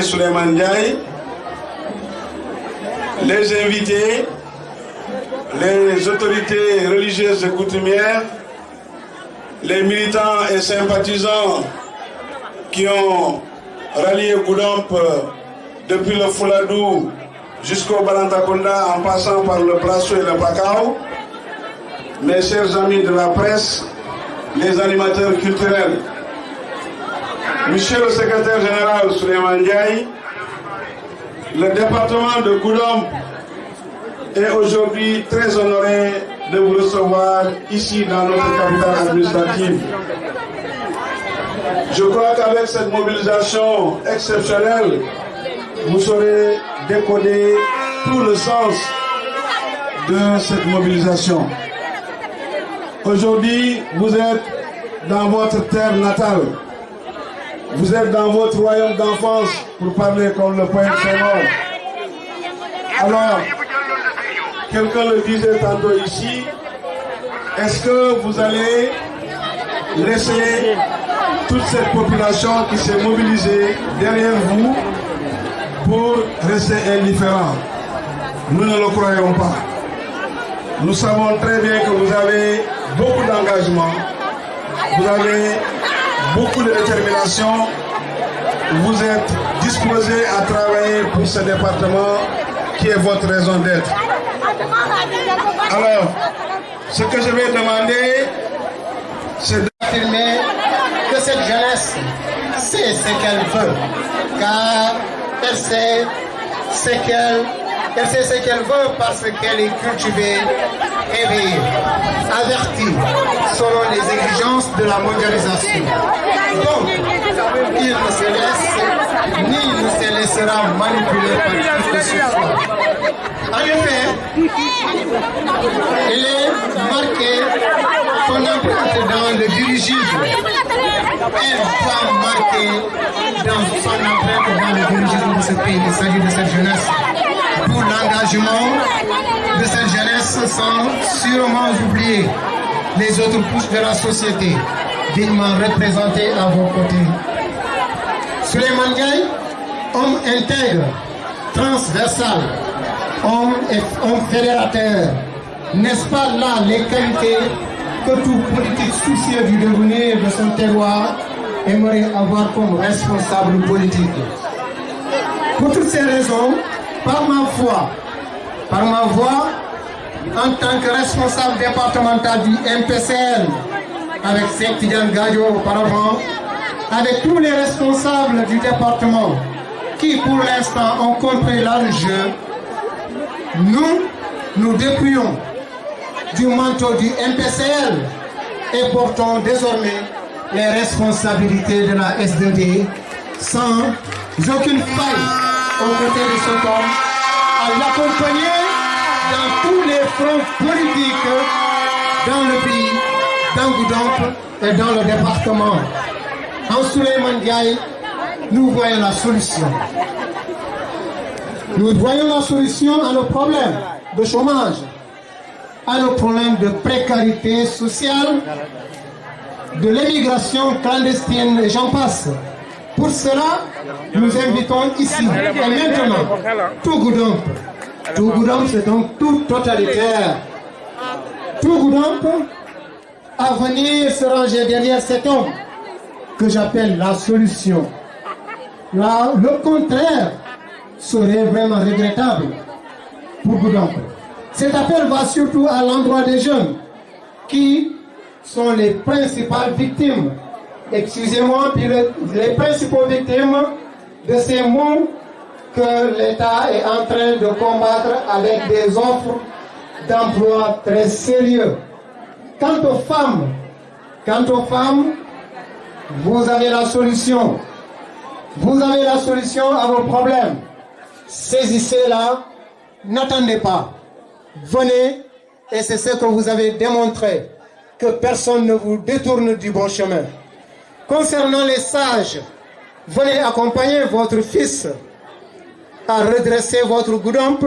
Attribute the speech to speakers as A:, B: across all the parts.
A: Souleymane Ndiaye, les invités, les autorités religieuses et coutumières, les militants et sympathisants qui ont rallié Goudomp depuis le Fouladou jusqu'au Balantakonda en passant par le Plasso et le Pakao, mes chers amis de la presse, les animateurs culturels, Monsieur le secrétaire général Souleymane Ndiaye, le département de Goudomp est aujourd'hui très honoré de vous recevoir ici dans notre capitale administrative. Je crois qu'avec cette mobilisation exceptionnelle, vous saurez décoder tout le sens de cette mobilisation. Aujourd'hui, vous êtes dans votre terre natale. Vous êtes dans votre royaume d'enfance, pour parler comme le poète Senghor. Alors, quelqu'un le disait tantôt ici, est-ce que vous allez laisser toute cette population qui s'est mobilisée derrière vous pour rester indifférent? Nous ne le croyons pas. Nous savons très bien que vous avez beaucoup d'engagement, vous avez beaucoup de détermination, vous êtes disposé à travailler pour ce département qui est votre raison d'être. Alors, ce que je vais demander, c'est
B: d'affirmer que cette jeunesse sait ce qu'elle veut, car elle sait ce qu'elle veut parce qu'elle est cultivée, éveillée, avertie selon les exigences de la mondialisation. Donc, il ne se laisse ni ne se laissera manipuler par qui que ce soit. En effet, il est marqué son empreinte dans le dirigisme. Elle doit marquer dans son empreinte dans le dirigisme de ce pays. Il s'agit de cette jeunesse. Pour l'engagement de cette jeunesse sans sûrement oublier les autres couches de la société dignement représentées à vos côtés. Souleymane Ndiaye, homme intègre, transversal, homme fédérateur, n'est-ce pas là les qualités que tout politique soucieux du devenir de son terroir aimerait avoir comme responsable politique? Pour toutes ces raisons, par ma voix, en tant que responsable départemental du MPCL, avec Cheikh Tidiane Gadio auparavant, avec tous les responsables du département qui pour l'instant ont compris l'enjeu, nous dépouillons du manteau du MPCL et portons désormais les responsabilités de la S2D sans aucune faille aux côtés de cet homme, à l'accompagner dans tous les fronts politiques dans le pays, dans Goudomp et dans le département. En Souleymane Ndiaye, nous voyons la solution. Nous voyons la solution à nos problèmes de chômage, à nos problèmes de précarité sociale, de l'émigration clandestine et j'en passe. Pour cela, nous invitons ici et maintenant tout Goudomp. Tout Goudomp, c'est donc tout totalitaire. Tout Goudomp à venir se ranger derrière cet homme que j'appelle la solution. Là, le contraire serait vraiment regrettable pour Goudomp. Cet appel va surtout à l'endroit des jeunes qui sont les principales victimes. Excusez-moi, puis les principaux victimes de ces mots que l'État est en train de combattre avec des offres d'emploi très sérieux. Quant aux femmes, vous avez la solution. Vous avez la solution à vos problèmes. Saisissez-la, n'attendez pas. Venez, et c'est ce que vous avez démontré, que personne ne vous détourne du bon chemin. Concernant les sages, venez accompagner votre fils à redresser votre Goudomp,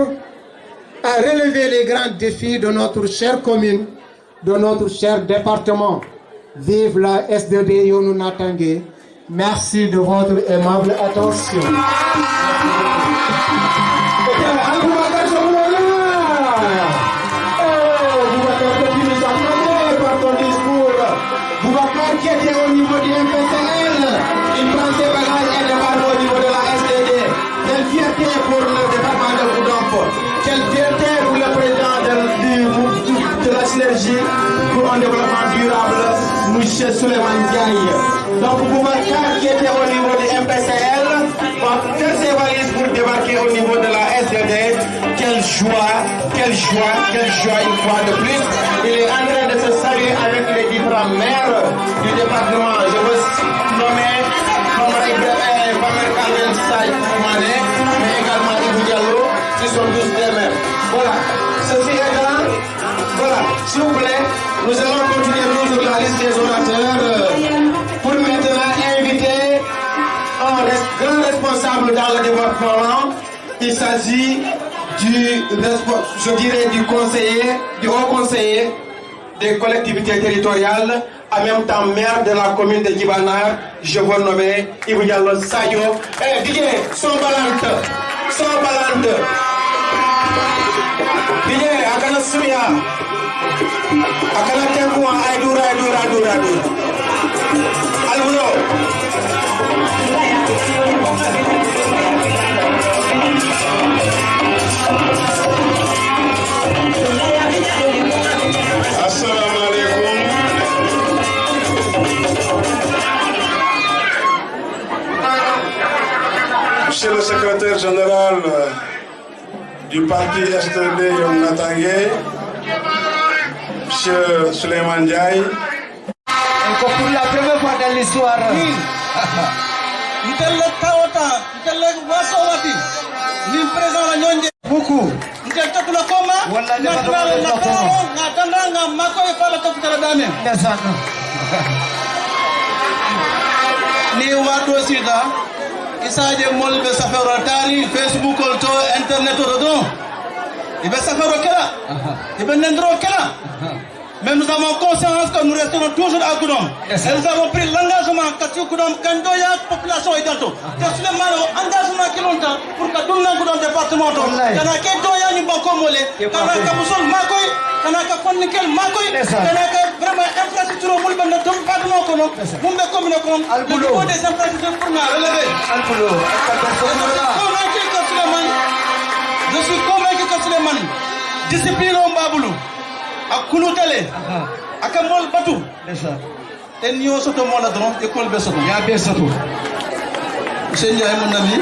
B: à relever les grands défis de notre chère commune, de notre cher département. Vive la S2D Yonou Natangé Merci de votre aimable attention.
C: Boubacar qui était au niveau du MPCL, il prend ses bagages et débarque au niveau de la SDD. Quelle fierté pour le département de Goudomp. Quelle fierté pour le président de la synergie pour un développement durable, M. Souleymane Diaye. Donc Boubacar qui était au niveau du MPCL va faire ses valises pour débarquer au niveau de la SDD. Quelle joie, quelle joie, quelle joie une fois de plus. Il est en train de se saluer avec les différents maires du département. Je veux nommer Bamer Kandel Saïd Mané, mais également Ibou Diallo, qui sont tous des maires. Voilà. Ceci étant, voilà, s'il vous plaît, nous allons continuer toujours la liste des orateurs pour maintenant inviter un grand responsable dans le département. Il s'agit je dirais du conseiller, du haut conseiller des collectivités territoriales, en même temps maire de la commune de Djibanar. Je veux nommer Ibou Diallo Sadio. Eh, Didier, son balante. Didier, akana suya. Akana tempo aidura. Albulo.
A: Assalamu alaikum. Monsieur le secrétaire général du parti STD Yom Natangé, Monsieur Souleymane Diaye.
C: Pour la première fois dans l'histoire. Beaucoup. Ni wato sida isaje mol be safaro tari Facebook to internet to do ibe safaro kala ibe nendro kala. Mais nous avons conscience que nous resterons toujours à Goudomp. Et nous avons pris l'engagement que sur Goudomp, quand il y a population et d'alto. Que sur le mal, engagement qui longtemps pour que tout le monde Goudomp département. Quand il y a une bonne commole, quand il y a Moussol Makoy, quand il y a Fonnikel Makoy, quand il y a vraiment infrastructure au Moulben de tout le département, Moumbe commune, le niveau des infrastructures pour nous relever. Je suis convaincu que Souleymane, discipline au Baboulou. A kulutele aka mol batu ten yo soto mola dron école be soto ya be soto monsieur Ndiaye mon ami,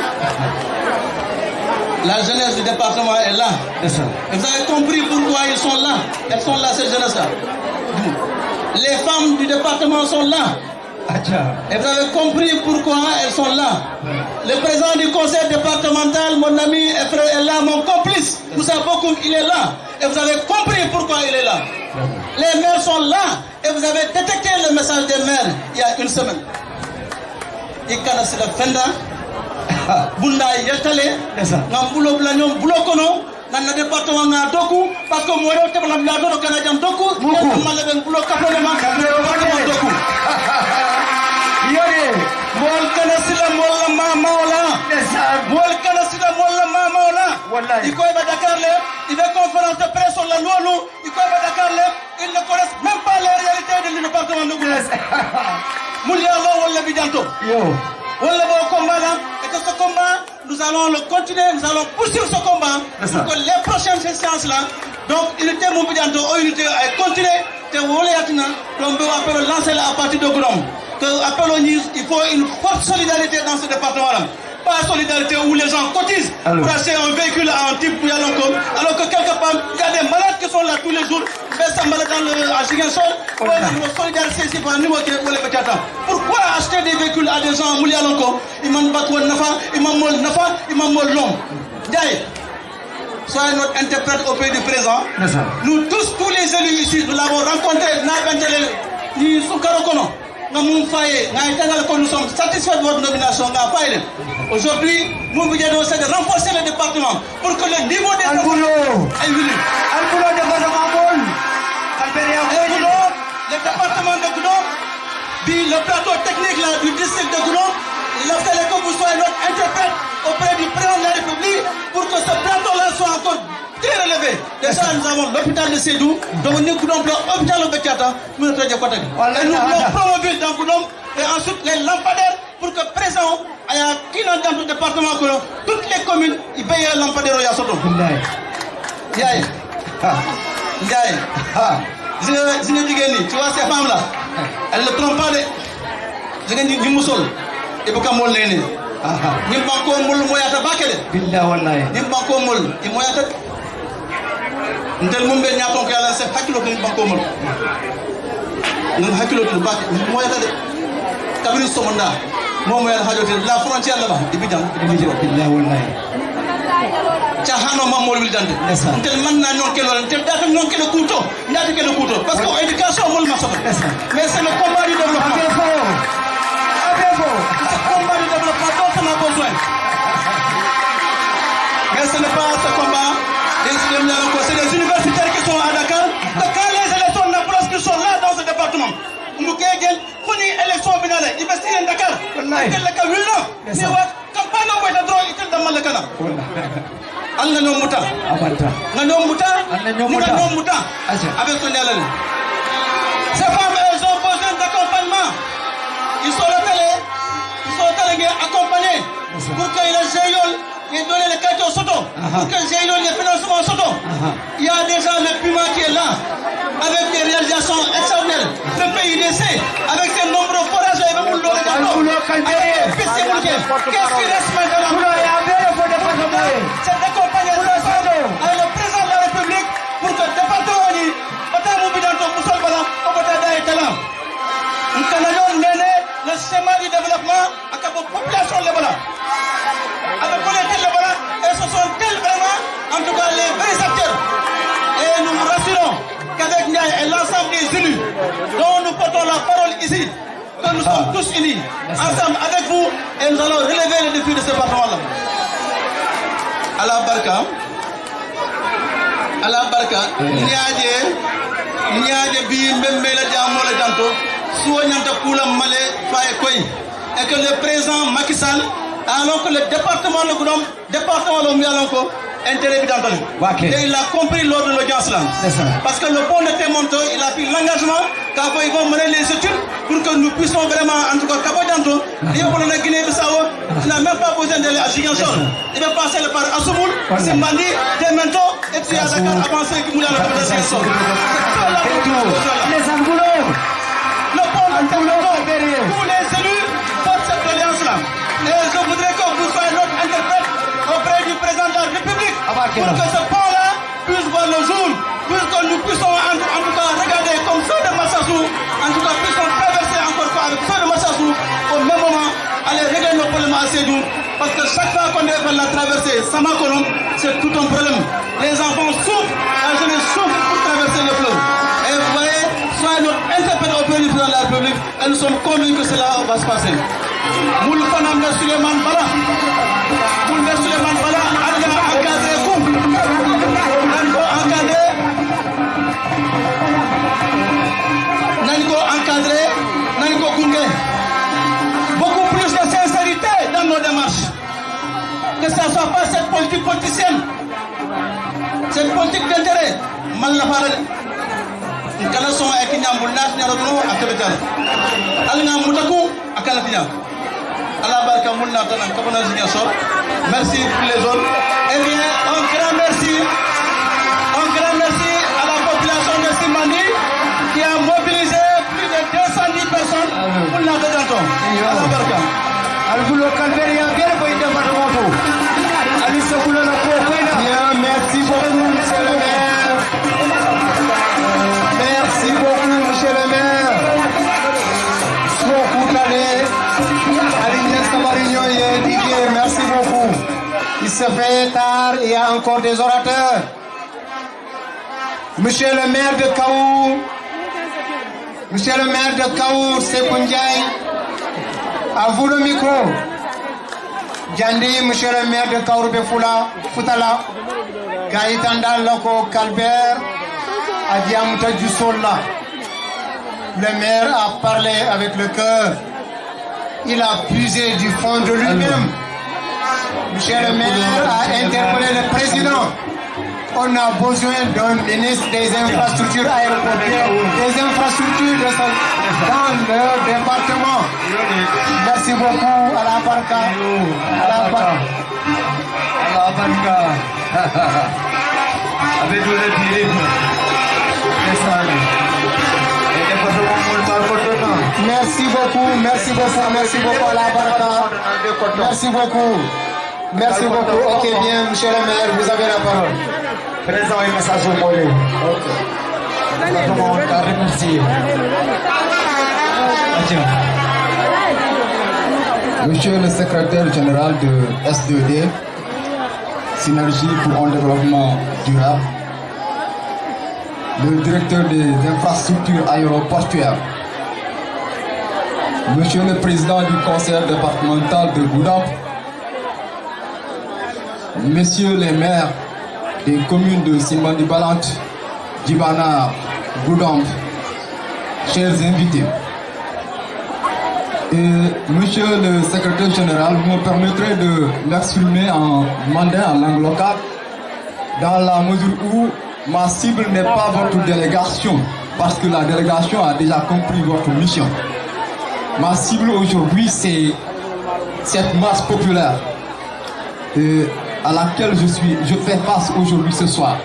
C: la jeunesse du département est là. Vous avez compris pourquoi ils sont là. Elles sont là, ces jeunesses là. Les femmes du département sont là. Et vous avez compris pourquoi elles sont là. Le président du conseil départemental, mon ami et frère est là, mon complice. Moussa Bokoum, il est là. Et vous avez compris pourquoi il est là. Les maires sont là. Et vous avez détecté le message des maires il y a une semaine. Ikana c'est la fenda. Bunda yetale. Nambulo blanyom bulokono. Dans le département, on a beaucoup. Parce que moi, je suis là, au Canada, beaucoup. Il y a un mal de boulot, beaucoup. Mol kana sila molla mama wala mol kana sila molla mama wala wallahi iko ba Dakar le il fait conférence de presse sur la loi iko ba Dakar le ils ne connaissent même pas les réalités du département de Goudomp Moulia Allah wala bidanto yo wala bo combat là et que ce combat nous allons le continuer, nous allons poursuivre ce combat pour que les prochaines séances là donc unité mon bidanto unité est continuer te wala yatina donc on peut lancer là à partir de Goudomp. Il faut une forte solidarité dans ce département-là. Pas solidarité où les gens cotisent pour acheter un véhicule à un type pour y aller encore. Alors que quelque part, il y a des malades qui sont là tous les jours. Mais ça malade dans le Chiguensol. Solidarité ici pour un niveau qui est pour les petits. Pourquoi acheter des véhicules à des gens à Moulia encore? Ils m'ont battu Nafa, ils m'ont mol Nafa, ils m'ont mol l'homme. D'ailleurs, soyez notre interprète au pays du présent. Nous tous les élus ici, nous l'avons rencontré. Nous sommes satisfaits de votre nomination. Aujourd'hui, nous voulons essayer de renforcer le département pour que le niveau des le département de Goudomp, le plateau technique là, du district de Goudomp,
D: que ce plateau-là soit encore très relevé. Déjà, nous avons l'hôpital de Sédou, donc nous avons l'hôpital de Bekiata, nous avons promovu dans Gounom, et ensuite les lampadaires pour que présent, il y a qui dans le département, toutes les communes, ils payent les lampadaires au Yasoto. Ndiaye. Tu vois ces femmes-là, elles ne trompent pas de. Je dis du moussol. Et pourquoi moi l'ai ni banko mul moyata bakele billah wallahi ni banko mul i moyata ndel mumbe nyaton ko yalla se hakilo ko banko mul non hakilo to bak moyata de tabiri somonda mo moyal hajote la frontière là-bas ibidam billah wallahi Chahano mamol wil dande ndel man na non kelo ndel data non kelo couteau ndata kelo couteau parce que éducation mol ma sobe mais c'est le combat du développement ce combat du développement dont on a besoin. Mais ce n'est pas ce combat. C'est les universitaires qui sont à Dakar. Quand les élections n'approchent qui sont là dans ce département. Nous avons une élection finale. Ils vont à Dakar. Quel est le cas? Mais campagne où est le droit, il est dans le canal. Anga no muta. Avec son élève. Ces femmes, elles ont besoin d'accompagnement. Ils sont là, accompagnés pour que les géoles aient donné les cartes au soto, pour que les géoles les financements au soto. Il y a déjà le Puma qui est là, avec des réalisations exceptionnelles. Le PIDC, avec ses nombreux forages et même le qu'est-ce qui reste maintenant? C'est d'accompagner avec le président de la République pour que le département de le schéma du développement à la population de Lébola. Avec les Lébola, et ce sont elles vraiment, en tout cas, les vrais acteurs. Et nous nous rassurons qu'avec Ndiaye et l'ensemble des élus, dont nous portons la parole ici, que nous sommes tous unis, ensemble avec vous, et nous allons relever les défis de ce département-là. À la barka, Ndiaye, bi même la jamo la janto. Et que le président Macky Sall, alors que le département de Goudomp, département de Mialonko, intérêt et il a compris lors de l'audience là. Parce que le pont de Témonto, il a pris l'engagement qu'ils vont mener les études pour que nous puissions vraiment, en tout cas, Kabodanto, et pour la Guinée-Bissau, il n'a même pas besoin d'aller à Ziguinchor. Il va passer par Assoumoul, Simbandi, Témonto, et puis à Dakar, avancer, qui moulait à la Ziguinchor. Les Angoulots. Le pont de Témonto, tous les élus portent cette alliance-là. Et je voudrais que vous soyez notre interprète auprès du président de la République pour que ce pont-là puisse voir le jour, pour que nous puissions en tout cas regarder comme ceux de Massassou, en tout cas puissions traverser encore fois avec ceux de Massassou, au même moment, aller régler nos problèmes à Sédou. Parce que chaque fois qu'on est faire la traversée, Samakolom, c'est tout un problème. Les enfants souffrent, la jeunesse souffre pour traverser le fleuve. Et vous voyez, soyez notre interprète auprès du président de la République, et nous sommes convaincus que cela va se passer. Moul Fanam de Suleiman Bala, Moul de Suleiman Bala, Anga encadré Koum, Nango encadré, Nango Koungé. Beaucoup plus de sincérité dans nos démarches. Que ce ne soit pas cette politique politicienne, cette politique d'intérêt, mal la parole. Kala son ay kinyam bul nas nyaro no akabetal alna mutaku akala kinyam ala barka mulna tan kabana zinya sor merci pour les autres et bien un grand merci à la population de Simbandi qui a mobilisé plus de 210 personnes pour la détention ala barka albulo calveria bien pour y département ali sokulo la ko merci beaucoup monsieur le maire. Merci beaucoup, monsieur le maire. Merci beaucoup. Il se fait tard, il y a encore des orateurs. Monsieur le maire de Kaou, Sekou Ndiaye, à vous le micro. Djandi, monsieur le maire de Kaou Foutala, Gaïtanda Loko Calbert, Adiamouta Djoussola. Le maire a parlé avec le cœur. Il a puisé du fond de lui-même
B: Monsieur le maire a interpellé le président. On a besoin d'un ministre des infrastructures aéroportuaires, des infrastructures dans le département. Merci beaucoup à la Barca.
E: À la Barca. Avec tous les Philippe. C'est ça.
B: Merci beaucoup à la Barca. Merci beaucoup. Ok, bien, monsieur le maire, vous avez la parole.
E: Présent un message au Mollet. Ok. Comment on t'a remercié.
F: Monsieur le secrétaire général de S2D, Synergie pour un développement durable, le directeur des infrastructures aéroportuaires, Monsieur le président du conseil départemental de Goudomp, Messieurs les maires des communes de Simbandi Balante, Djibana, Goudomp, chers invités, et Monsieur le secrétaire général, vous me permettrez de m'exprimer en mandin en langue locale, dans la mesure où ma cible n'est pas votre délégation, parce que la délégation a déjà compris votre mission. Ma cible aujourd'hui, c'est cette masse populaire à laquelle je fais face aujourd'hui ce soir.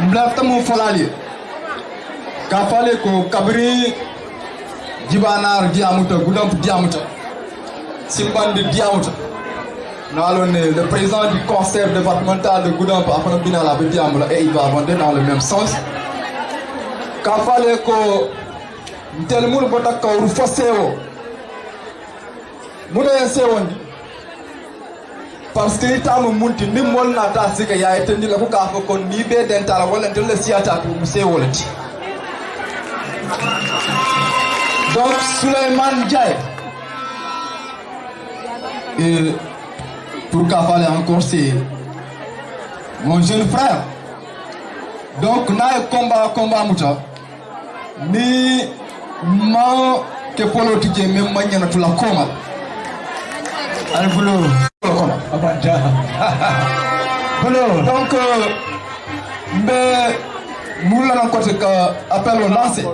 F: M'blaftamou Folali, Kafale ko Kabri, Djibanar Diamouta, Goudomp Diamouta, Simbandi Diamouta. Le président du conseil départemental de Goudomp a fait bien la Diamouta et il va avancer dans le même sens. Kafale ko tel moun bota kawru fossewo muna sewondi parce que itamu munti nimmol nata sika ya etendi la ko ka ko kon ni be dentala wala tel le siata to musewolati. Donc Souleymane Ndiaye, et pour Kafale encore c'est mon jeune frère. Donc na combat muta ni ma ke politique même ma nyana tula koma al bulo koma abanja bulo donc mais moula na côté que appel au lancer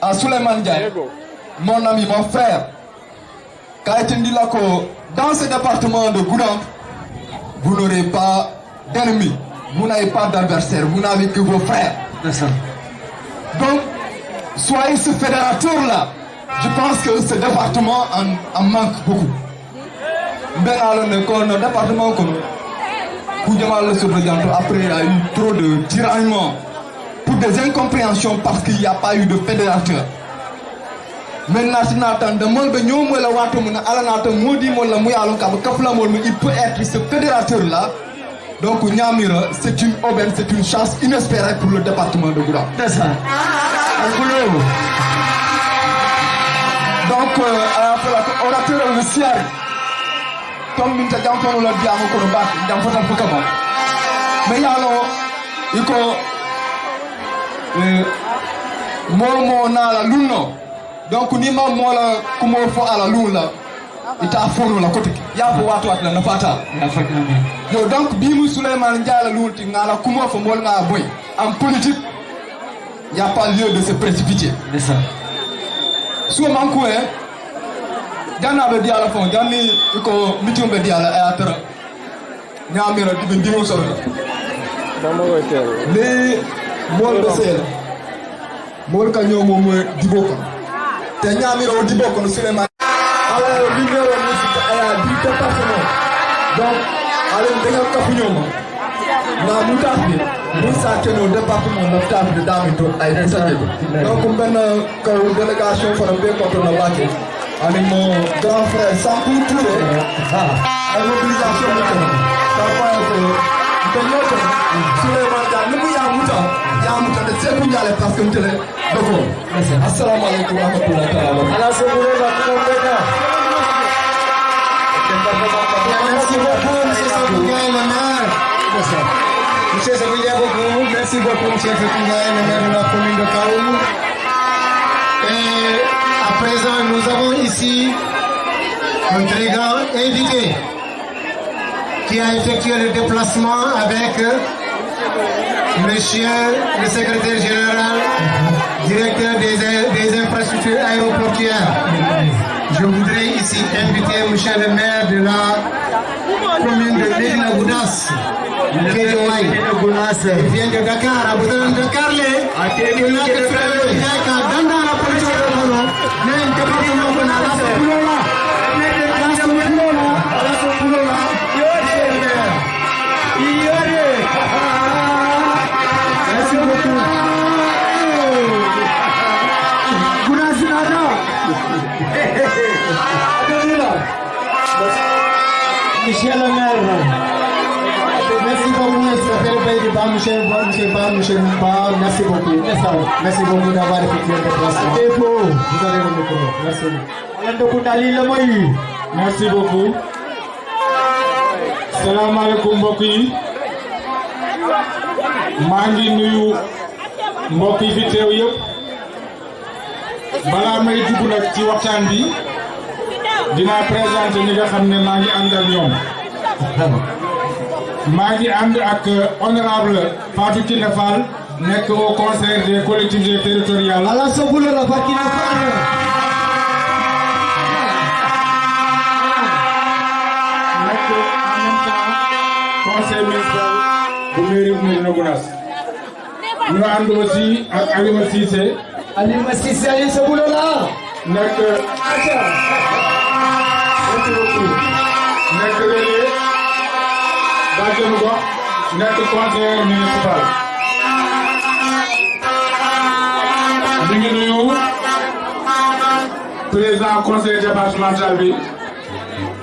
F: à Souleymane Ndiaye, mon ami, mon frère, qu'a été dit là que dans ce département de Goudomp, vous n'aurez pas d'ennemis, vous n'avez pas d'adversaires, vous n'avez que vos frères. Donc soyez ce fédérateur-là. Je pense que ce département en manque beaucoup. Ben alors, le département comme après il y a eu trop de tiraillements pour des incompréhensions parce qu'il n'y a pas eu de fédérateur. Maintenant, il peut être ce fédérateur-là. Donc, Nyamira, c'est une aubaine, c'est une chance inespérée pour le département de Goudomp. C'est ça. Donc, orateur le Siari, comme nous avons dit, nous avons dit, mais il y a moi na la luno donc ni ma mo la kumo fo ala lula ita fono la côté ya bo watu atla na fata yo donc bi mu Souleymane Ndiaye la lulti ngala kumo fo mol nga boy en politique il y a pas lieu de se précipiter c'est ça so manko gana be diala fon gani ko mitum be diala e atra nyamira dibe ndimo soro les mol be sel mol ka ñomo mo diboko te ñamiro diboko no Souleymane ala numéro ni aya di département donc ala denga ka fu ñomo na mu tafi mu sa keno département no tafi de damito ay resate donc ben ko délégation fo be ko to na baké ani mon grand frère Sampou Touré à mobilisation de ko ça va ko ñoto Souleymane da ni mu ya muta de seku ñale parce que télé doko assalamu alaykum wa rahmatullahi wa barakatuh ala sebule ba ko beta
B: Merci beaucoup, monsieur Sekougaï, le maire. Monsieur Sekougaï, beaucoup. Merci beaucoup, monsieur Sekougaï, le maire de la commune de Kaoum. Et à présent, nous avons ici un très grand invité. qui a effectué le déplacement avec monsieur le secrétaire général, directeur des infrastructures aéroportuaires. Je voudrais ici inviter monsieur le maire de la commune de Médina Gounass, Guédiawaye, il vient de Dakar, à Boudan Dakar,
C: Monsieur le maire, merci beaucoup, monsieur Ba, merci beaucoup. Merci beaucoup d'avoir effectué le déplacement. Vous avez le micro. Merci.
E: Merci beaucoup. Salam alaikum mbokk yi. maa ngi nuyu mbokk yi fi teew yëpp. balaa may dugg nag ci waxtaan bi dinaa présenter ñi nga xam ne maa ngi ànd ak ñoom. maa ngi ànd ak honorable Fatou Kiné Fall nekk au conseil des collectivités territoriales.
C: ala sobula la Fatou Kiné Fall.
E: nekk en même temps conseil municipal bu mairie bu Médina Gounass. ñu ànd aussi ak Alima Cissé.
C: Alima Cissé ali sobula la.
E: nekk nekk relais bàjjenu gox nekk conseiller municipal. ñu ngi nuyu président conseil départemental bi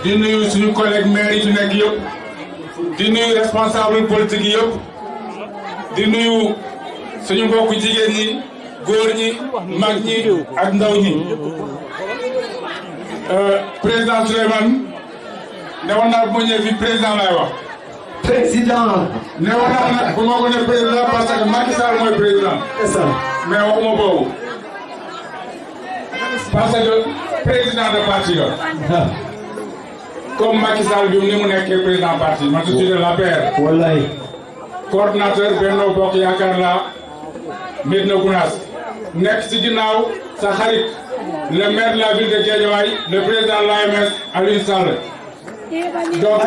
E: di nuyu suñu collègue maire yi fi nekk yëpp di nuyu responsable politique yi yëpp di nuyu suñu mbokku jigéen ñi góor ñi mag ñi ak ndaw ñi. président Souleymane ne woon naa bu ma ñëwee fii président laay wax.
C: président.
E: ne woon naa nag bu ma ko ne président parce que Macky Sall mooy président.
C: c'est ça.
E: mais waxuma boobu. parce que président de parti la. comme Macky Sall bi ni mu nekkee président parti man je suis de l'APR.
C: wallahi.
E: coordinateur Benno Bokk Yaakaar la Médina Gounass. nekk ci ginnaaw sa xarit le maire de la ville de Guédiawaye le président de l'AMS Aliou Sall. donc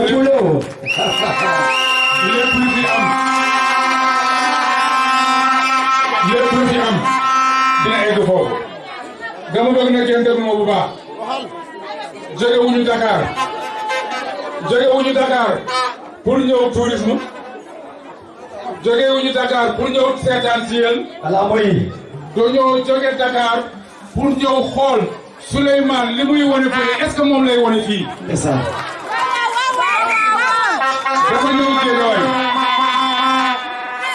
E: lépp lu fi am dina egg foofu. dama bëgg na kenn déglu ma bu baax. jóge wuñu Dakar pour ñëw tourisme. jóge wuñu Dakar pour ñëw seetaan si yéen.
C: ala mooy.
E: dañoo jóge Dakar pour ñëw xool Souleymane li muy wane fii est-ce que moom lay wane fii.
C: c'est ça.
E: dafa ñëw Guédiawaye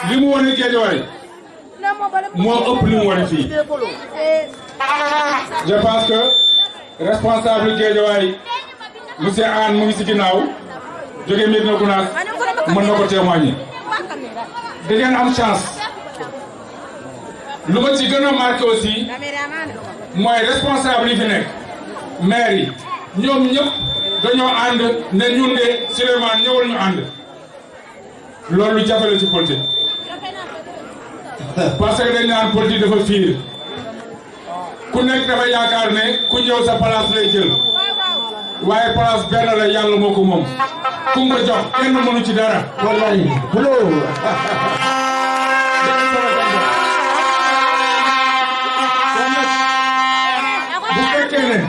E: li mu wane Guédiawaye moo ëpp li mu wane fii. je pense que responsable Guédiawaye monsieur Anne mu ngi ci ginnaaw jóge Médina Gounass mën na ko témoigner. da ngeen am chance. lu ma ci gën a marqué aussi mooy responsable yi fi nekk maire yi ñoom ñëpp dañoo ànd ne ñun de Souleymane ñëwal ñu ànd. loolu jafe la ci politique parce que dañ naan politique dafa fiir ku nekk dafa yaakaar ne ku ñëw sa place lay jël waaye place benn la yàlla moo ko moom ku nga jox kenn mënu ci dara.
C: wallahi. buloo.
E: bu fekkee ne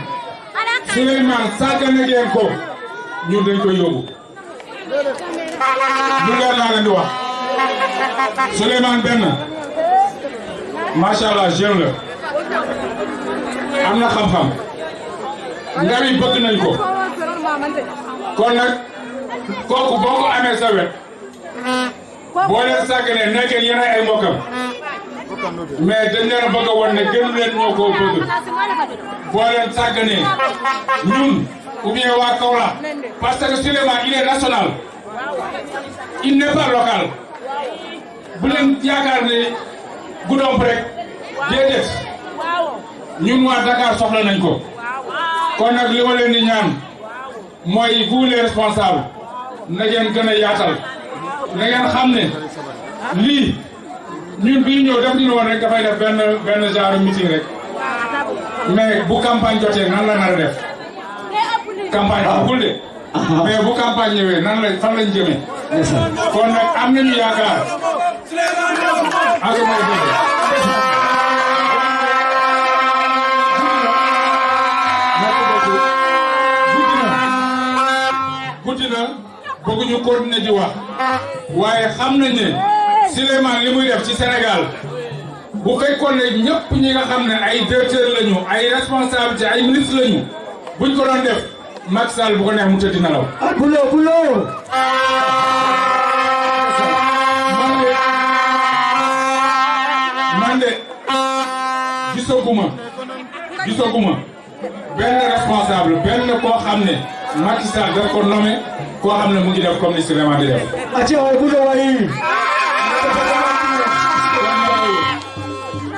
E: Souleymane sàggane ngeen ko ñun dañ koy yóbbu lu leer laa leen di wax. Souleymane benn macha allah jeune la am na xam-xam ndaw yi bëgg nañ ko kon nag kooku boo ko amee sa wet boo leen sàgganee nekkee yéen ay mbokkam mais dañ leen a bëgg a wan ne gënu leen ñoo koo bëgg boo leen sàgganee ñun ou bien waa Kaolack parce que Souleymane il est national il n'est pas local bu leen yaakaar ne Goudomp rek déedéet ñun waa Dakar soxla nañ ko kon nag li ma leen di ñaan mooy vous les responsables na ngeen gën a yaatal na ngeen xam ne lii ñun bii ñëw def ñu woon rek dafay def benn genre meeting rek mais bu campagne jotee nan la nar a def campagne bugul de mais bu campagne ñëwee nan la fan lañ jëmee kon nag am nañu yaakaar ak mooy guddi na bëgguñu continuer di wax waaye xam nañ ne Souleymane li muy def ci Sénégal bu fekkoon ne ñëpp ñi nga xam ne ay directeurs lañu ay responsables ay ministres lañu buñ ko doon def Macky Sall bu ko neex mu tëdd nelaw.
F: Bulo.
E: man de gisaguma benn responsable benn koo xam ne Macky Sall daf ko nommé koo xam ne mu ngi def comme ni Souleymane di def.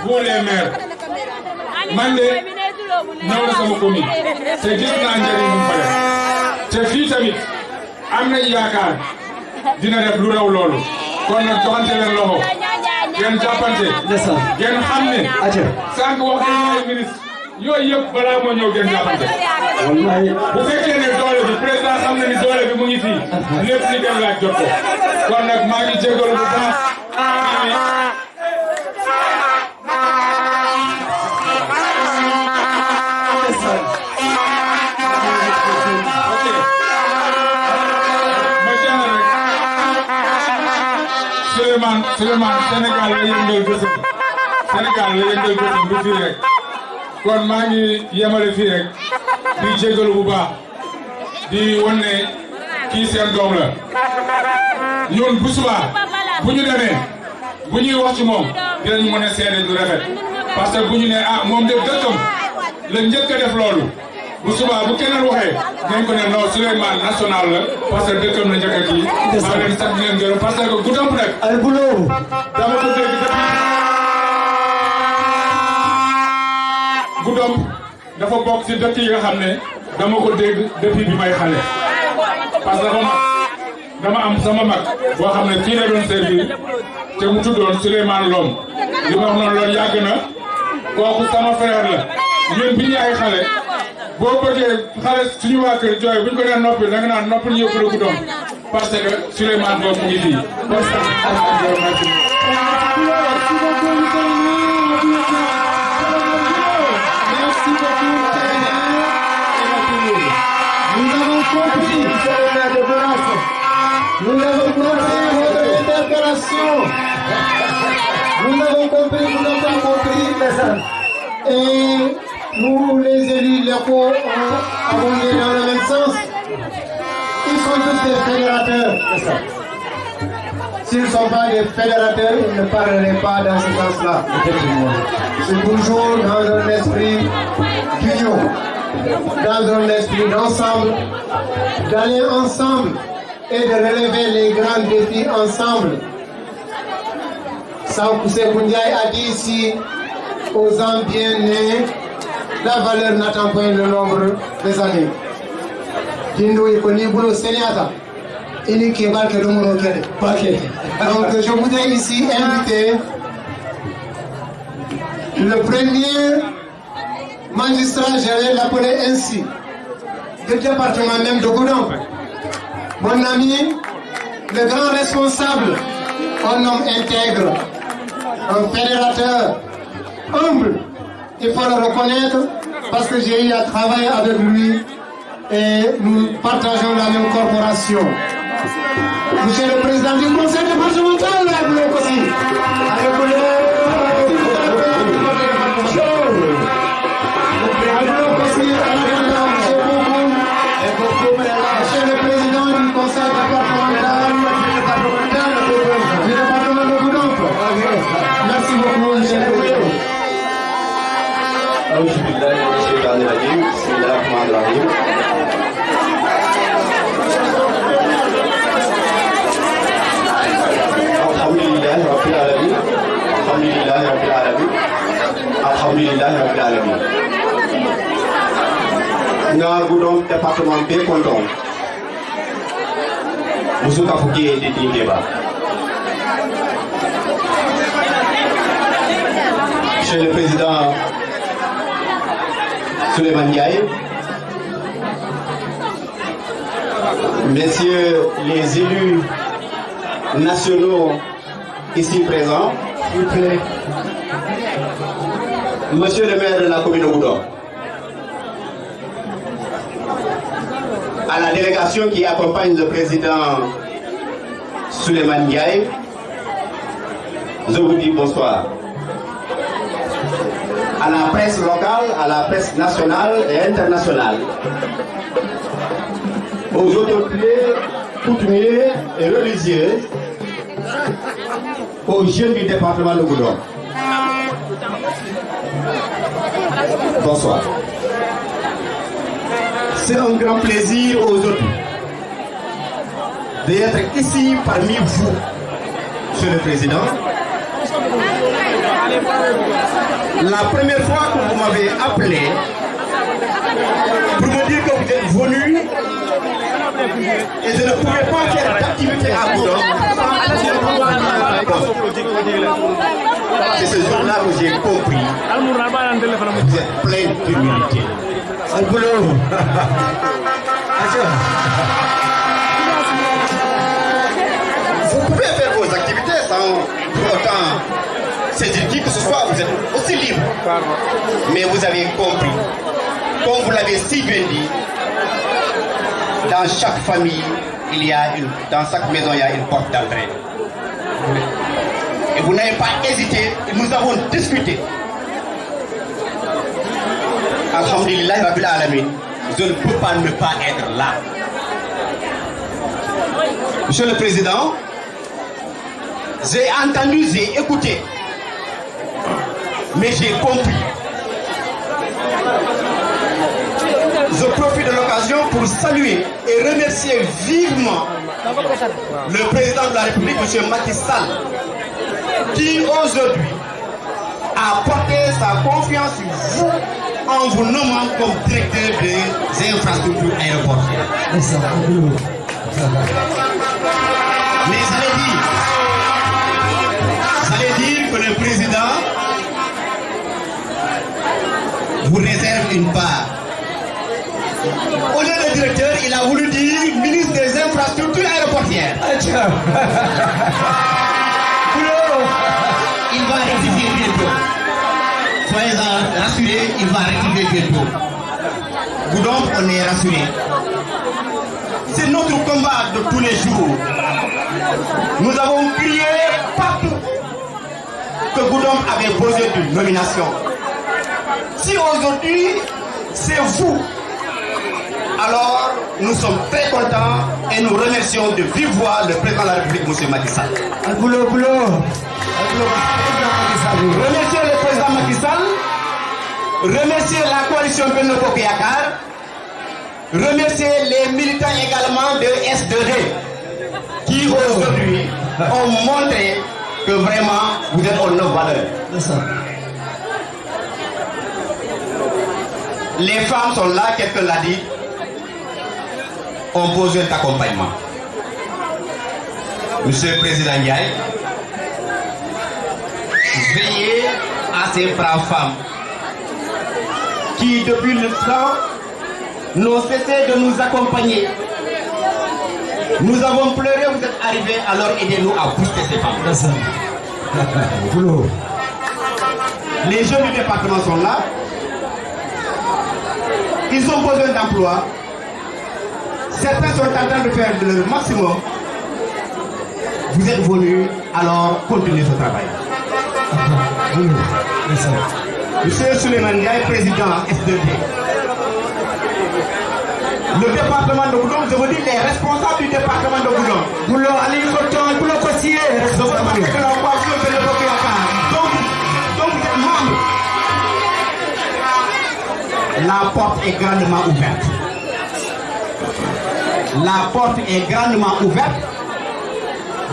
E: Vous les maires man de ñëw na sama commune te gis naa njëriñ bu mu fa def te fii tamit am nañ yaakaar dina def lu raw loolu kon nag joxante leen loxo ngeen jàppante ngeen xam ne sànq wax nañu ay ministre yooyu yëpp balaa moo ñëw ngeen jàppante bu fekkee ne doole bi président xam na ni doole bi mu ngi fii lépp li ngeen laaj jot ko kon nag maa ngi jégalu bu baax Souleymane Sénégal la yëngal gëstu Sénégal la yëngal gëstu bu fii rek kon maa ngi yemale fii rek di jégalu bu baax di wan ne kii seen doom la ñun bu subaa bu ñu demee bu ñuy wax ci moom dinañ mën a seede du rafet parce que bu ñu ne ah moom de dëkkam la njëkk a def loolu bu subaa bu keneen waxee dañ ko ne non Souleymane national la parce que dëkkam la njëkk a kii maa leen sant leen gërëm parce que Goudomp nag
F: ay bulo
E: dama ko dégg depuis Goudomp dafa bokk ci dëkk yi nga xam ne dama ko dégg depuis bi may xale parce que dama am sama mag boo xam ne kii la doon servir te mu tuddoon Souleymane Lom li ma wax noonu loolu yàgg na kooku sama frère la ñun bi ñu ay xale boo bëggee xale suñu waa kër jooy buñ ko nee noppi da nga naan noppi ñu yëpp la Goudomp parce que Souleymane boobu mu ngi fii.
C: Merci beaucoup. Nous avons compris. Nous avons compris votre interpellation. Nous avons compris, nous avons compris. Et nous, les élus locaux, avons été dans le même sens. Ils sont tous des fédérateurs. S'ils ne sont pas des fédérateurs, ils ne parleraient pas dans ce sens-là. C'est toujours dans un esprit d'union, dans un esprit d'ensemble, d'aller ensemble et de relever les grands défis ensemble. Sankousé Koundiaï a dit ici aux ans bien nés, la valeur n'attend pas le nombre des années. Dindo Ikoni Boulou Séniata. Donc je voudrais ici inviter le premier magistrat, j'allais l'appeler ainsi, du département même de Goudomp. Mon ami, le grand responsable, un homme intègre, un fédérateur, humble, il faut le reconnaître parce que j'ai eu à travailler avec lui et nous partageons la même corporation. Monsieur le Président du Conseil départemental, là, aussi. Monsieur le Président du Conseil départemental du département de Goudomp. Merci beaucoup, monsieur le Président.
G: Nga Goudomp département be konton Monsieur Kafouké des débats. Monsieur le Président Souleymane Ndiaye, Messieurs les élus nationaux ici présents, s'il vous plaît. Monsieur le maire de la commune de Goudon, à la délégation qui accompagne le président Souleymane Ndiaye, je vous dis bonsoir. À la presse locale, à la presse nationale et internationale, aux autorités coutumières et religieuses, aux jeunes du département de Goudon. Bonsoir. C'est un grand plaisir aujourd'hui d'être ici parmi vous, Monsieur le Président. La première fois que vous m'avez appelé pour me dire que vous êtes venu et je ne pouvais pas faire d'activité à Goudon. C'est ce jour-là que j'ai compris que vous êtes plein d'humilité. Vous pouvez faire vos activités sans pour autant saisir qui que ce soit, vous êtes aussi libre. Mais vous avez compris, comme vous l'avez si bien dit, dans chaque famille, dans chaque maison, il y a une porte d'entrée. Et vous n'avez pas hésité, nous avons discuté. Alhamdulillah, Rabbil Alamin, je ne peux pas ne pas être là. Monsieur le Président, j'ai entendu, j'ai écouté, mais j'ai compris. Je profite de l'occasion pour saluer et remercier vivement le président de la République, M. Macky Sall, qui aujourd'hui a porté sa confiance sur vous en vous nommant comme directeur des infrastructures aéroportuaires. Mais j'allais dire que le président vous réserve une part. Au lieu de directeur, il a voulu dire ministre des infrastructures aéroportuaires. Il va rectifier bientôt. Soyez-en rassurés, il va rectifier bientôt. Goudon, on est rassurés. C'est notre combat de tous les jours. Nous avons crié partout que Goudon avait posé une nomination. Si aujourd'hui, c'est vous, alors nous sommes très contents et nous remercions de vive voix le président de la République, M. Macky Sall. Remercier le président Macky Sall, remercier la coalition Benno Bokk Yakaar, remercier les militants également de S2D qui aujourd'hui ont montré que vraiment vous êtes aux nos valeurs. Les femmes sont là, quelqu'un l'a dit, ont besoin d'accompagnement. Monsieur le Président Ndiaye, veillez à ces braves femmes qui, depuis le temps, n'ont cessé de nous accompagner. Nous avons pleuré, vous êtes arrivés, alors aidez-nous à booster ces femmes. Les jeunes du département sont là. Ils ont besoin d'emploi. Certains sont en train de faire le maximum. Vous êtes venus, alors continuez ce travail. Monsieur Souleymane Ndiaye, président S2D. Le département de Goudon, je vous dis les responsables du département de Goudon. Donc vous êtes membre. La porte est grandement ouverte. La porte est grandement ouverte.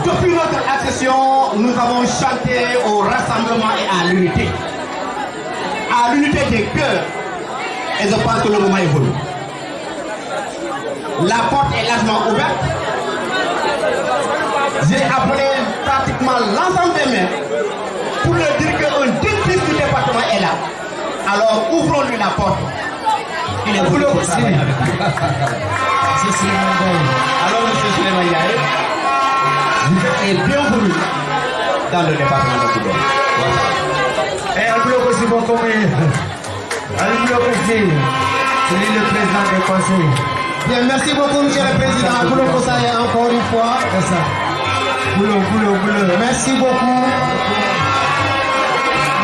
G: Depuis notre accession, nous avons chanté au rassemblement et à l'unité. À l'unité des cœurs. Et je pense que le moment est venu. La porte est largement ouverte. j'ai appelé pratiquement l'ensemble des maires pour leur dire qu'un district du département est là. Alors ouvrons-lui la porte. Il est voulu pour travailler avec nous. Alors monsieur Souleymane Ndiaye, vous êtes bienvenu dans le département de Goudomp.
C: Et un bloc aussi bon comme un bloc aussi. C'est lui le président du conseil.
B: Bien, merci beaucoup, monsieur le président. Boulot Kosaye, encore une fois.
C: C'est ça. Boulot.
B: Merci beaucoup.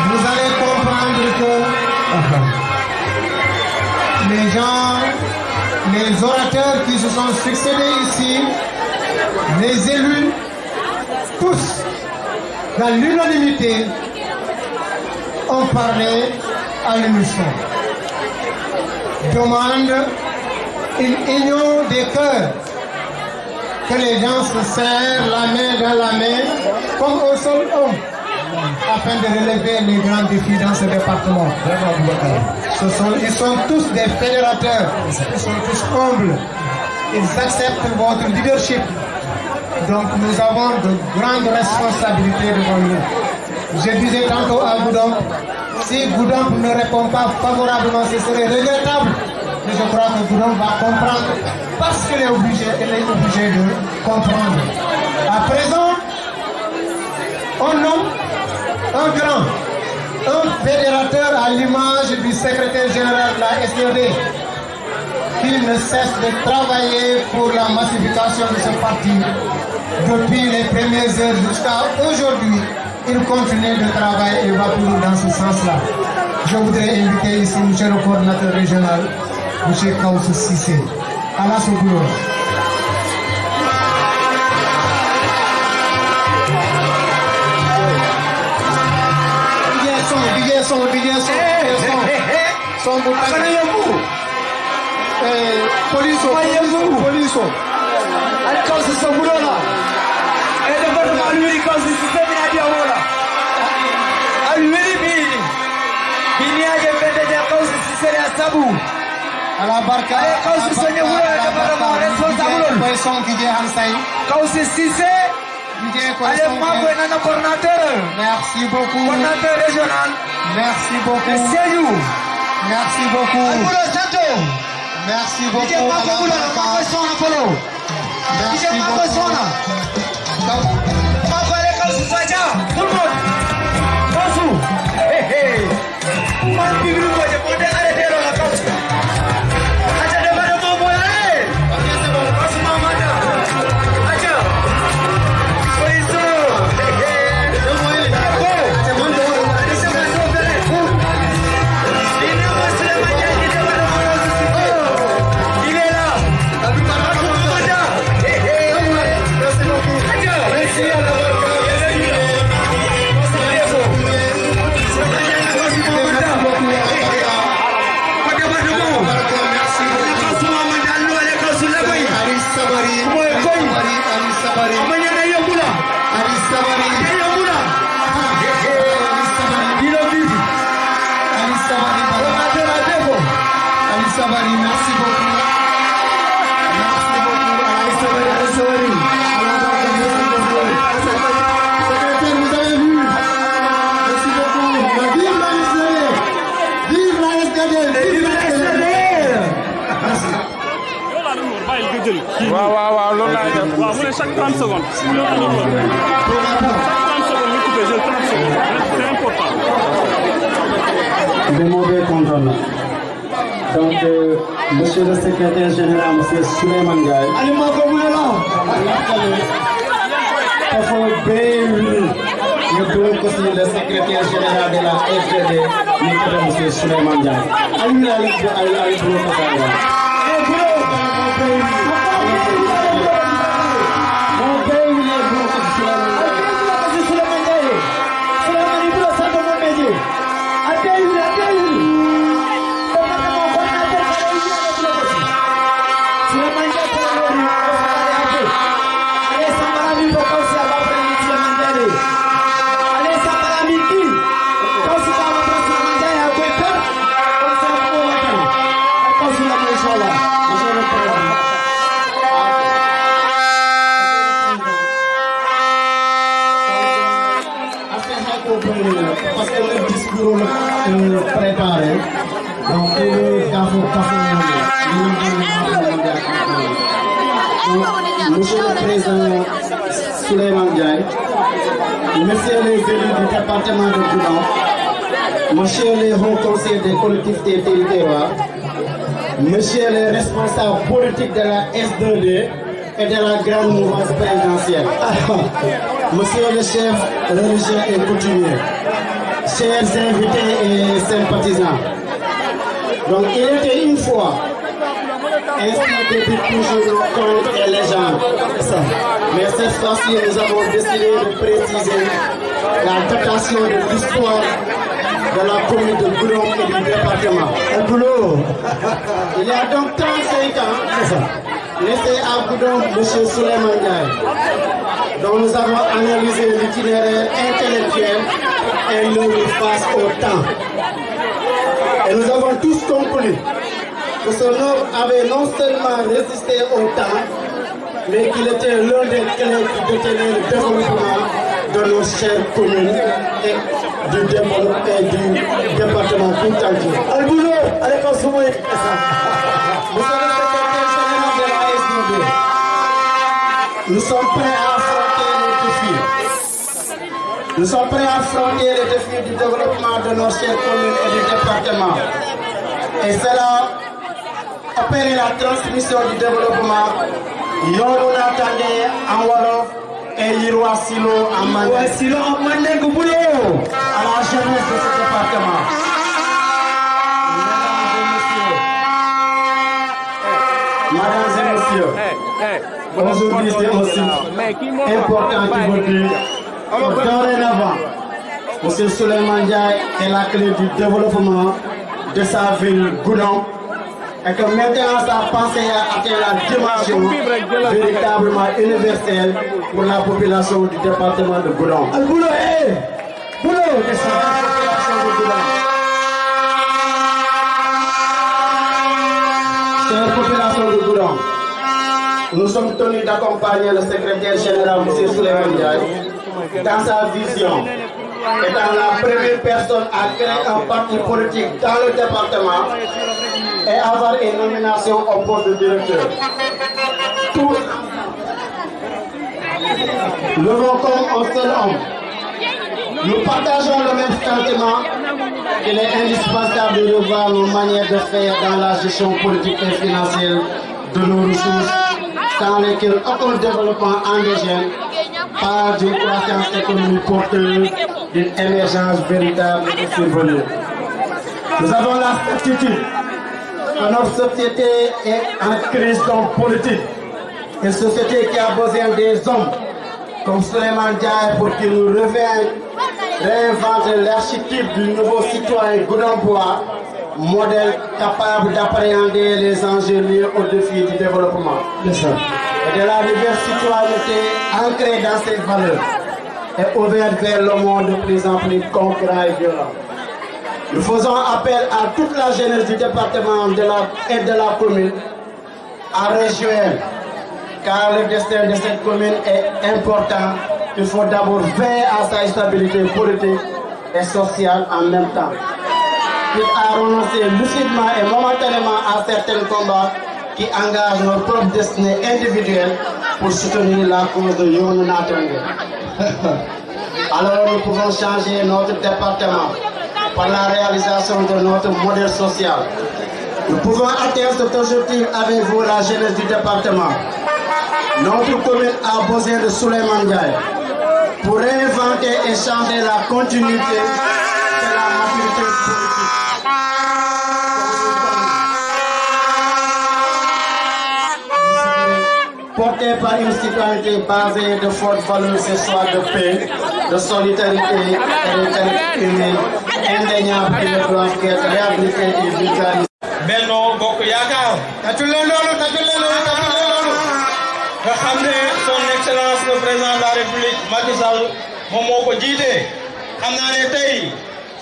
B: Vous allez comprendre que les gens, les orateurs qui se sont succédés ici, les élus, tous, dans l'unanimité, ont parlé à l'unisson. Demande une union des cœurs, que les gens se serrent la main dans la main comme un seul homme afin de relever les grands défis dans ce département. Ils sont tous des fédérateurs, ils sont tous humbles, ils acceptent votre leadership. Donc nous avons de grandes responsabilités devant nous. Je disais tantôt à Goudomp, si Goudomp ne répond pas favorablement, ce serait regrettable. Mais je crois que Goudomp va comprendre parce qu'elle est obligée de comprendre. À présent, on nomme un grand, un fédérateur à l'image du secrétaire général de la SDD qui ne cesse de travailler pour la massification de ce parti. Depuis les premières heures jusqu'à aujourd'hui, il continue de travailler et va toujours dans ce sens-là. Je voudrais inviter ici M. le coordinateur régional, M. Kaoussou Cissé, à la Sogouro.
C: Police. Allez, quand c'est ce boulot-là. Et le département lui, quand c'est ce système, il a dit à moi là. À lui, il y a des pédés quand c'est ce Sabou.
B: À la barca.
C: Quand c'est ce niveau, le département responsable. Quand c'est Cissé, allez, moi, vous êtes un coordinateur.
B: Merci beaucoup.
C: Coordinateur régional.
B: Merci beaucoup.
C: C'est vous.
B: Merci beaucoup. Merci beaucoup. Merci beaucoup.
E: waaw loolu laay def waaw mu ne chaque 30 secondes. chaque 30 secondes ñu coupé jël 30 secondes c'est important.
H: Le mauvais contrôle. Donc, monsieur le secrétaire général, monsieur Souleymane Ndiaye. Il faut bénir le bureau conseiller le secrétaire général de la FDD, monsieur Souleymane Ndiaye. Allez, bureau conseiller. Monsieur le Président Souleymane Ndiaye, Messieurs les élus du département de Goudomp, Messieurs les hauts conseillers des collectivités territoriales, Messieurs les responsables politiques de la S2D et de la grande mouvance présidentielle, Monsieur le chef religieux et coutumier, chers invités et sympathisants. Donc il était une fois, ainsi depuis toujours nos contes et légendes. Mais cette fois-ci, nous avons décidé de préciser la datation de l'histoire de la commune de Goudomp et du département. Il y a donc 35 ans, laissé à Goudomp M. Souleymane Ndiaye, dont nous avons analysé l'itinéraire intellectuel et l'œuvre face au temps. Et nous avons tous compris que son œuvre avait non seulement résisté au temps, mais qu'il était l'un des clés qui détenaient le développement de nos chères communes et du département tout entier. Al-Boulot, allez consommer ça. Monsieur le secrétaire général de la SDB, nous sommes prêts à affronter les défis. Nous sommes prêts à affronter les défis du développement de nos chères communes et du département. Et cela, opérer la transmission du développement, Yoro Natande en Wolof et Yirwa Silo en Mandeng. À la jeunesse de ce département. Mesdames et messieurs, aujourd'hui c'est aussi important de vous dire que dorénavant, M. Souleymane Ndiaye est la clé du développement de sa ville Goudomp et que maintenant sa pensée a atteint la dimension véritablement universelle pour la population du département de Goudomp. Al-Boulot, Boulot, de sa population de Goudomp. Chère population de Goudomp, nous sommes tenus d'accompagner le secrétaire général M. Souleymane Ndiaye dans sa vision, étant la première personne à créer un parti politique dans le département et avoir une nomination au poste de directeur. Tous levons comme un seul homme. Nous partageons le même sentiment qu'il est indispensable de revoir nos manières de faire dans la gestion politique et financière de nos ressources, sans lesquelles aucun développement endogène, pas d'une croissance économique porteuse, d'une émergence véritable et survenue. Nous avons la certitude que notre société est en crise politique, une société qui a besoin des hommes comme Souleymane Ndiaye pour qu'ils nous reviennent réinventer l'archétype du nouveau citoyen goudompois, modèle capable d'appréhender les enjeux liés aux défis du développement et de la nouvelle citoyenneté ancrée dans ses valeurs et ouverte vers le monde de plus en plus concurrent et violent. Nous faisons appel à toute la jeunesse du département et de la commune à rejoindre, car le destin de cette commune est important. Il faut d'abord veiller à sa stabilité politique et sociale en même temps. Puis à renoncer lucidement et momentanément à certains combats qui engagent nos propres destinées individuelles pour soutenir la cause de Yonou Natangé. Alors nous pouvons changer notre département par la réalisation de notre modèle social. Nous pouvons atteindre cet objectif avec vous, la jeunesse du département. Notre commune a besoin de Souleymane Ndiaye pour réinventer et changer la continuité de la maturité politique. Porté par une citoyenneté basée de fortes valeurs sociales de paix, de solidarité et de qualité humaine, indéniable qui ne doivent être réhabilités et vulgarisés.
E: Benno Bokk Yaakaar.
B: Tàccul leen loolu.
E: nga xam ne son excellence le président de la république Macky Sall moom moo ko jiite xam naa ne tey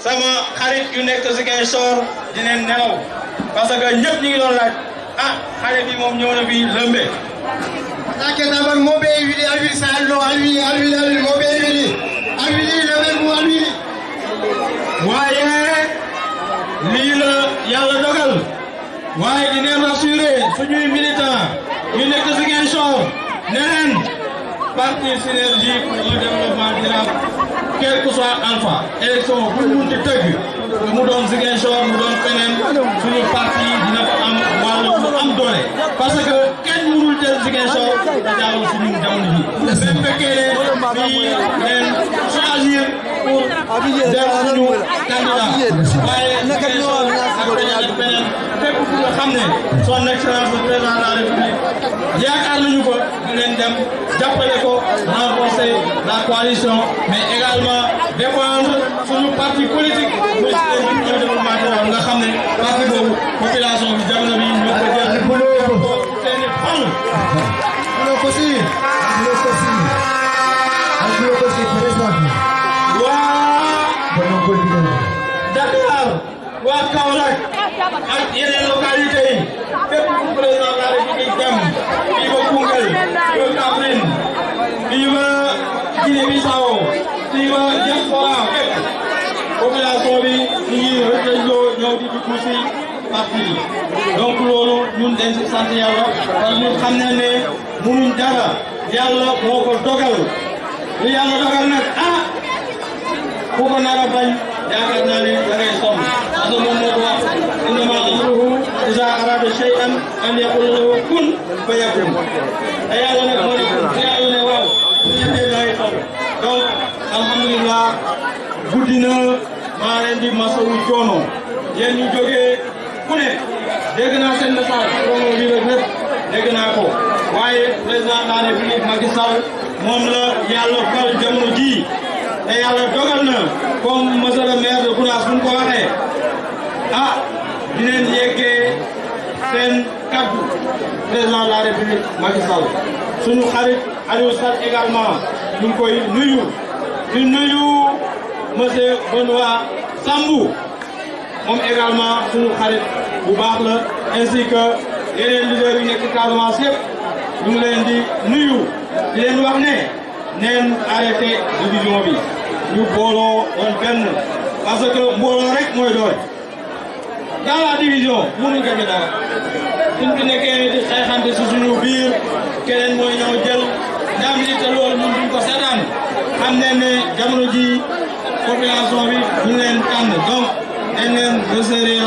E: sama xarit yu nekk Ziguinchor dinañ nelaw parce que ñëpp ñu ngi doon laaj xale bi moom ñëw na fi lëmbe.
B: Taman mobe wili alwili sallo alwili mobe wili alwili level alwili.
E: waaye lii la yàlla dogal waaye di leen rassurer suñuy militant yu nekk Ziguinchor neneen parti synergie pour le développement durable quel que soit alpha élection bu ñu munti tëgg mu doon Ziguinchor mu doon feneen suñu parti dina ko am wàllu am doole parce que kenn mënul jël Ziguinchor da jaarul suñu jamono ji même fekkee ne fii leen choisir pour def suñu candidat waaye Ziguinchor ak beneen fépp fu nga xam ne son excellence le président de la république yaakaar nañu ko di leen dem jàppale ko renforcer la coalition mais également défendre suñu parti politique muy suñu développement durable nga xam ne parti boobu population bi jamono bi ñoo ko jël seeni xol Dakar waa Kaolack ak yeneen localité yi fépp fu président de la République dem fii ba Koungheul fii ba Kaffrine fii ba Guinée-Bissau fii ba diaspora fépp population bi ñu ngi rëcc-rëccloo ñëw di dugg si parti bi donc loolu ñun dañ si sant yàlla parce que ñun xam nañ ne munuñ dara yàlla moo ko dogal lu yàlla dogal nag ku ko nar a bañ yaakaar naa ne da ngay sonn parce que moom moo ko wax innama amruhu iza arada shay'an an yaqula lahu kun fayakun te yàlla nag moo ne kun te yàlla ne waaw ñettee da ngay sonn donc alhamdulilah guddi na maa leen di masawu coono yéen ñu jógee ku ne dégg naa seen message promo bi rek lépp dégg naa ko waaye président de la République Macky Sall moom la yàlla fal jamono ji te yàlla dogal na comme monsieur le maire de Gounass bu ñu ko waxee dinañ yeggee seen kaddu président de la République Macky Sall suñu xarit Aliou Sall également ñu ngi koy nuyu di nuyu monsieur Benoît Sambou moom également suñu xarit bu baax la ainsi que yeneen leaders yi nekk ci Casamance yëpp ñu ngi leen di nuyu di leen wax ne neen arrêté division bi ñu booloo doon benn parce que mbooloo rek mooy doole dans la division mënuñ gañe dara suñ fi nekkee di xeexante si suñu biir keneen mooy ñëw jël ndam li te loolu ñun duñ ko seetaan xam ne ne jamono ji population bi ñu leen tànn donc dañ leen resserrer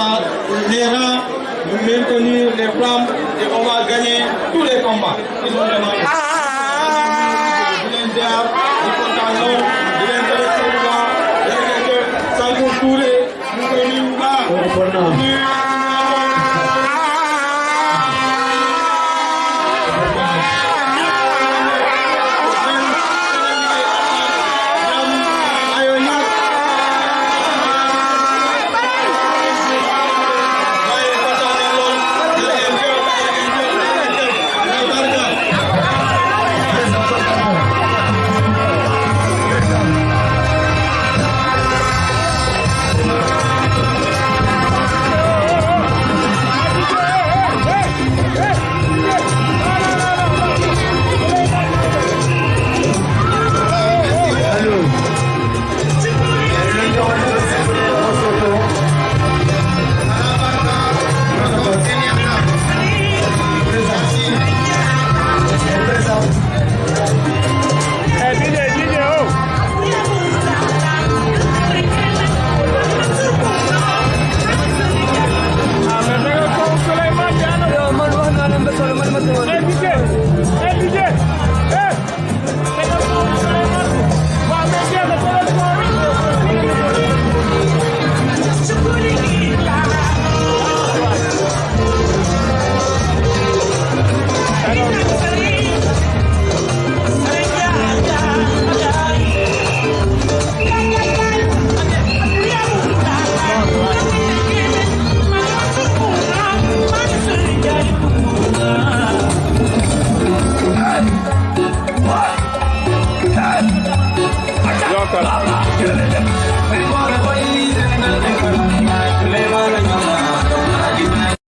E: les rangs ñu maintenir les flammes et on va gagner tous les combats qui sont demandés. di leen ziar di kontaan lool di leen gërëm Seydou Ba di leen Sango Touré ñu koy nuyu bu baax.